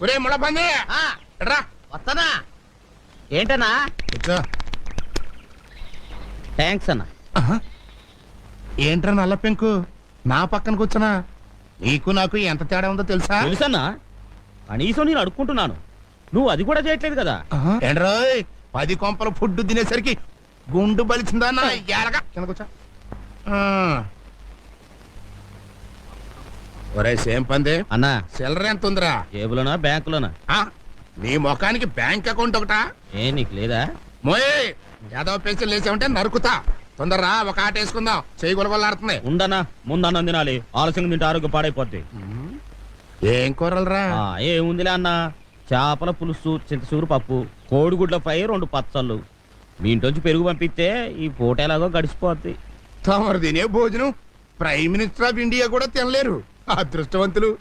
ఒరే ముళ్ళపంది రా వస్తానా ఏంటన్నా కూర్చో. థ్యాంక్స్ అన్న. ఏంట్రా నల్ల పెంకు నా పక్కన కూర్చున్నా? నీకు నాకు ఎంత తేడా ఉందో తెలుసా? తెలుసన్నా, కనీసం నేను అడుక్కుంటున్నాను, నువ్వు అది కూడా చేయట్లేదు కదా. ఏంట్రోయ్ 10 కొంపల ఫుడ్ తినేసరికి గుండు బలిచిందా నా ఎలగా? కింద కూర్చో. ఒరే సేమ్ పంది అన్నా, సిల్లర ఎంత ఉందిరా? జేబులోనా బ్యాంకులోనా? నీ ముఖానికి బ్యాంక్ అకౌంట్ ఒకటా? నీకు లేదా? మోయ్ ఏదో పెన్షన్ లేచామంటే నరుకుతా. తొందరరా ఒక ఆట వేసుకుందాం, చేయి గొలగొల్లాడుతుంది. ఉండనా, ముందన్నం తినాలి, ఆలస్యం తింటే ఆరోగ్యం పాడైపోద్ది. ఏం కూరలరా? ఏముందిలే అన్న, చేపల పులుసు, చింతసూరు పప్పు, కోడిగుడ్ల ఫ్రై, 2 పచ్చళ్ళు. మీ ఇంట్లోంచి పెరుగు పంపిస్తే ఈ పూట ఎలాగో గడిచిపోద్ది. తమరు తినే భోజనం ప్రైమ్ మినిస్టర్ ఆఫ్ ఇండియా కూడా తినలేరు, అదృష్టవంతులు.